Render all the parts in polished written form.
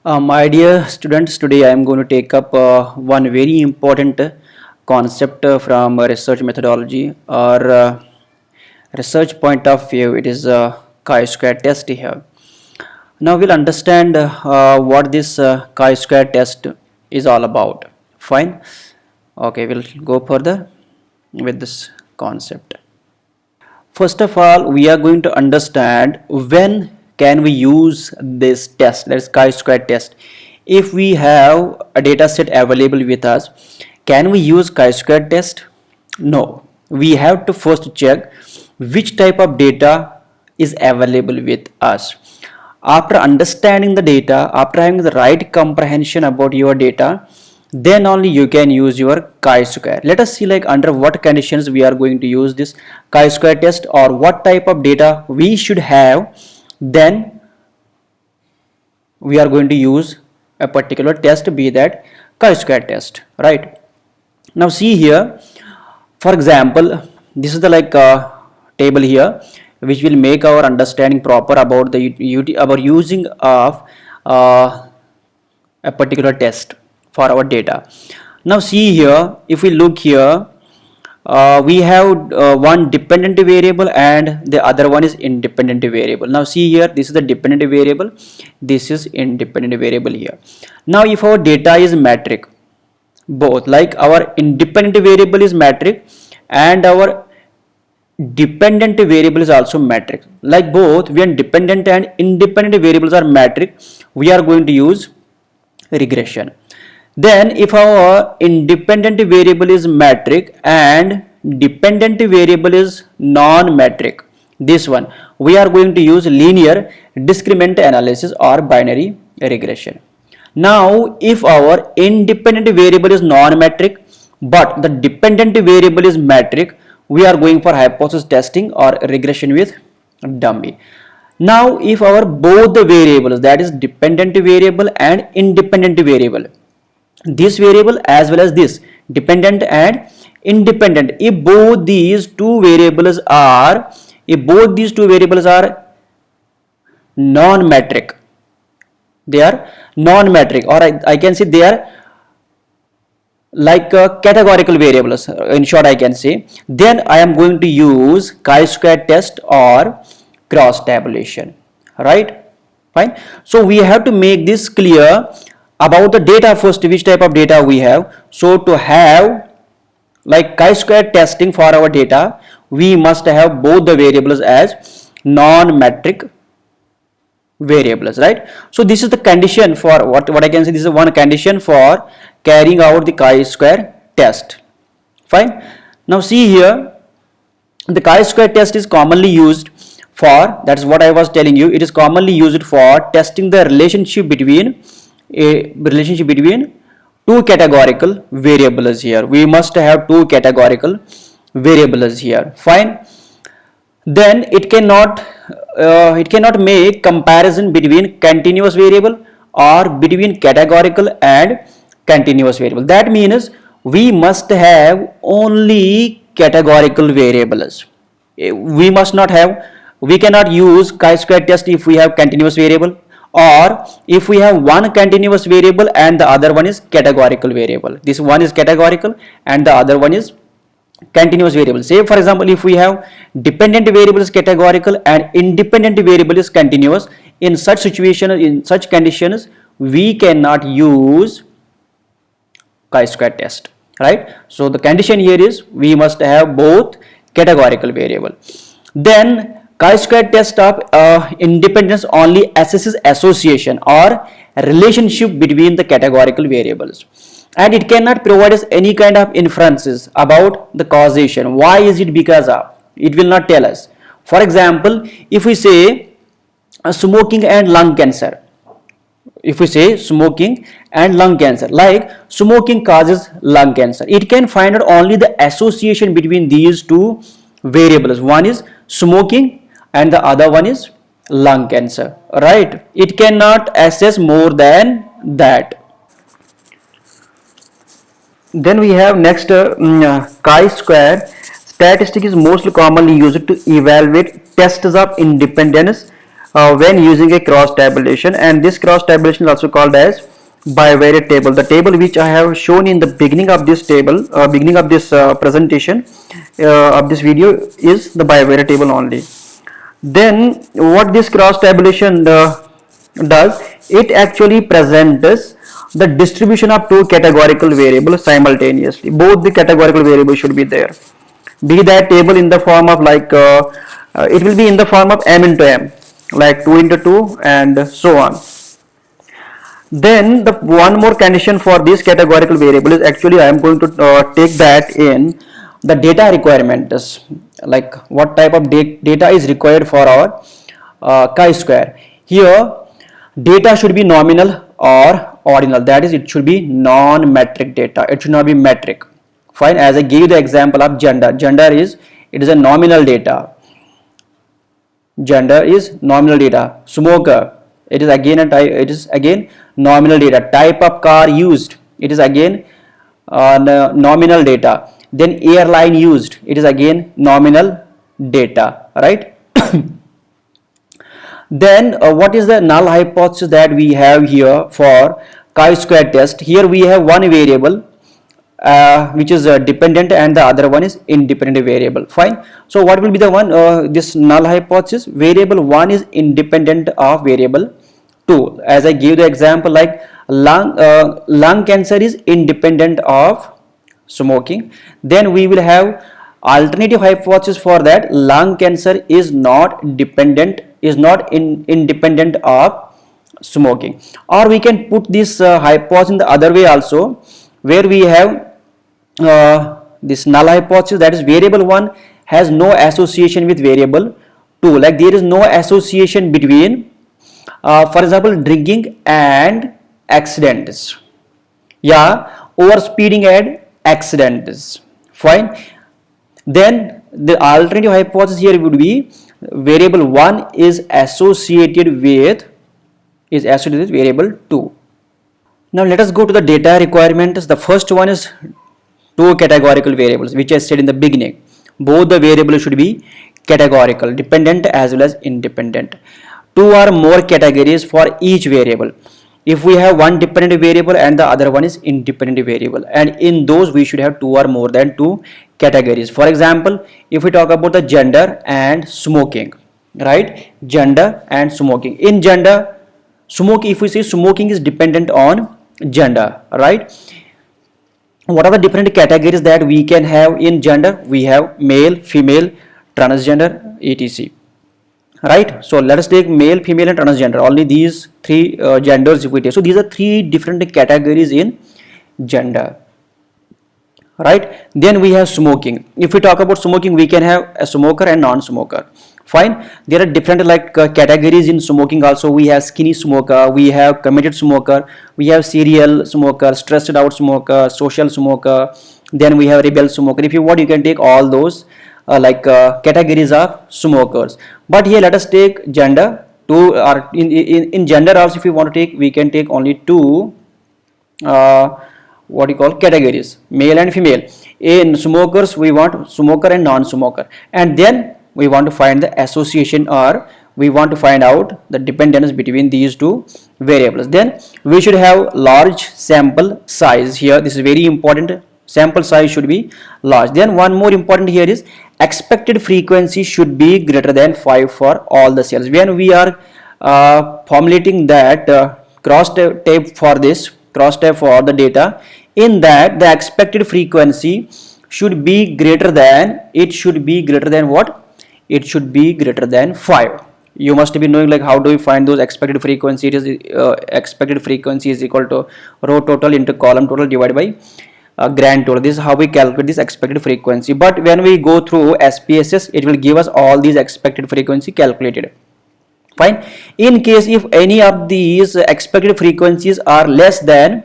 My dear students, today I am going to take up one very important concept from research methodology or research point of view. It is chi-square test here. Now we'll understand what this chi-square test is all about. Fine. Okay, we'll go further with this concept. First of all, we are going to understand when can we use this test, that is chi-square test. If we have a data set available with us, can we use chi-square test? No. We have to first check which type of data is available with us. After understanding the data, after having the right comprehension about your data, then only you can use your chi-square. Let us see like under what conditions we are going to use this chi-square test, or what type of data we should have, then we are going to use a particular test, be that chi-square test, right? Now see here, for example, this is the table here which will make our understanding proper about the about using of a particular test for our data. Now see here, if we look here, we have one dependent variable and the other one is independent variable. Now see here, this is the dependent variable, this is independent variable here. Now if our data is metric, both like our independent variable is metric and our dependent variable is also metric, like both when dependent and independent variables are metric, we are going to use regression. Then if our independent variable is metric and dependent variable is non-metric, this one we are going to use linear discriminant analysis or binary regression. Now if our independent variable is non-metric but the dependent variable is metric, we are going for hypothesis testing or regression with dummy. Now if our both the variables, that is dependent variable and independent variable, this variable as well as this dependent and independent, if both these two variables are non-metric, they are non-metric, or I can say they are like categorical variables, in short I can say, then I am going to use chi-square test or cross tabulation, right? Fine. So we have to make this clear about the data first, which type of data we have. So to have like chi-square testing for our data, we must have both the variables as non-metric variables, right? So this is the condition for what I can say, this is one condition for carrying out the chi-square test. Fine. Now see here, the chi-square test is commonly used for, that's what I was telling you, it is commonly used for testing the relationship between two categorical variables here. We must have two categorical variables here. Fine. Then it cannot make comparison between continuous variable or between categorical and continuous variable. That means we must have only categorical variables. We cannot use chi-square test if we have continuous variable, or if we have one continuous variable and the other one is categorical variable. This one is categorical and the other one is continuous variable. Say for example, if we have dependent variable is categorical and independent variable is continuous, in such situation, in such conditions, we cannot use chi-square test, right? So the condition here is we must have both categorical variable. Then chi-square test of independence only assesses association or relationship between the categorical variables, and it cannot provide us any kind of inferences about the causation. Why is it because of? It will not tell us. For example, if we say smoking and lung cancer, if we say smoking and lung cancer, like smoking causes lung cancer, it can find out only the association between these two variables. One is smoking and the other one is lung cancer, right? It cannot assess more than that. Then we have next chi-square statistic is most commonly used to evaluate tests of independence when using a cross tabulation, and this cross tabulation is also called as bivariate table. The table which I have shown in the beginning of this table, beginning of this presentation of this video, is the bivariate table only. Then what this cross tabulation does, it actually presents the distribution of two categorical variables simultaneously. Both the categorical variables should be there, be that table in the form of like it will be in the form of m into m, like 2 into 2 and so on. Then the one more condition for this categorical variable is, actually I am going to take that in the data requirements, like what type of data is required for our chi-square. Here data should be nominal or ordinal, that is it should be non-metric data, it should not be metric. Fine, as I gave the example of gender, it is a nominal data, gender is nominal data. Smoker, it is again nominal data. Type of car used, it is again nominal data. Then airline used, it is again nominal data, right? Then what is the null hypothesis that we have here for chi-square test? Here we have one variable which is dependent and the other one is independent variable. Fine. So what will be the one this null hypothesis? Variable 1 is independent of variable 2. As I gave the example, like lung cancer is independent of smoking. Then we will have alternative hypothesis for that, lung cancer is not independent of smoking. Or we can put this hypothesis in the other way also, where we have this null hypothesis, that is variable 1 has no association with variable 2, like there is no association between for example drinking and accidents, overspeeding and accidents. Fine. Then the alternative hypothesis here would be variable 1 is associated with variable 2. Now let us go to the data requirements. The first one is two categorical variables, which I said in the beginning. Both the variables should be categorical, dependent as well as independent. Two or more categories for each variable. If we have one dependent variable and the other one is independent variable, and in those we should have two or more than two categories. For example, if we talk about the gender and smoking, right? Gender and smoking. In gender, smoking, if we say smoking is dependent on gender, right? What are the different categories that we can have in gender? We have male, female, transgender, etc. Right? So let us take male, female and transgender. Only these three genders if we take. So these are three different categories in gender. Right? Then we have smoking. If we talk about smoking, we can have a smoker and non-smoker. Fine. There are different categories in smoking also. We have skinny smoker, we have committed smoker, we have serial smoker, stressed out smoker, social smoker, then we have rebel smoker. If you want, you can take all those categories of smokers. But here let us take gender. Two are in gender also, if you want to take, we can take only two categories, male and female. In smokers we want smoker and non-smoker, and then we want to find the association, or we want to find out the dependence between these two variables. Then we should have large sample size. Here this is very important, sample size should be large. Then one more important here is expected frequency should be greater than 5 for all the cells. When we are formulating that crosstab for the data, in that the expected frequency should be greater than, what? It should be greater than 5. You must be knowing how do we find those expected frequency. It is expected frequency is equal to row total into column total divided by grand total. This is how we calculate this expected frequency. But when we go through SPSS, it will give us all these expected frequency calculated. Fine. In case if any of these expected frequencies are less than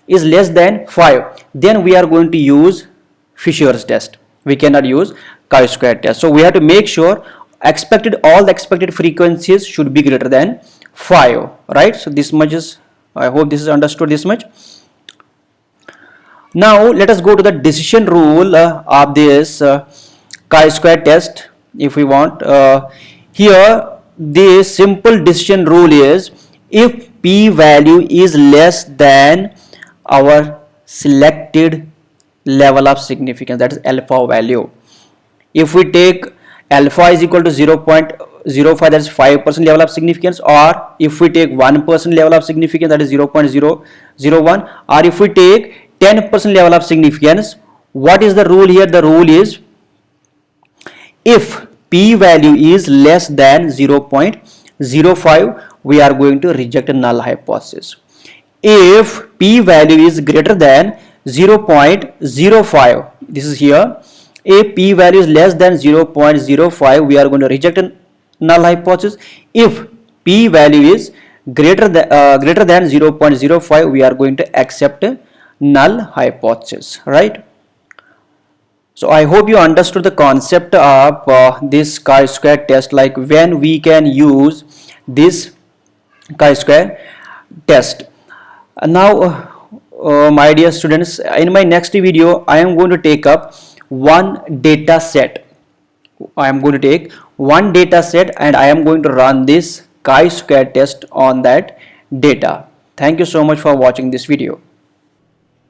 5, then we are going to use Fisher's test. We cannot use chi-square test. So we have to make sure all the expected frequencies should be greater than 5, right? So this much is, I hope this is understood, this much. Now let us go to the decision rule of this chi-square test. If we want, here the simple decision rule is, if p value is less than our selected level of significance, that is alpha value. If we take alpha is equal to 0.05, that is 5% level of significance, or if we take 1% level of significance, that is 0.001, or if we take 10% level of significance, what is the rule here? The rule is, if p value is less than 0.05, we are going to reject a null hypothesis. If p value is greater than 0.05, this is here, if p value is less than 0.05, we are going to reject a null hypothesis. If p value is greater than 0.05, we are going to accept a null hypothesis, right? So I hope you understood the concept of this chi-square test, like when we can use this chi-square test. Now my dear students, in my next video I am going to take up one data set. I am going to take one data set and I am going to run this chi-square test on that data. Thank you so much for watching this video.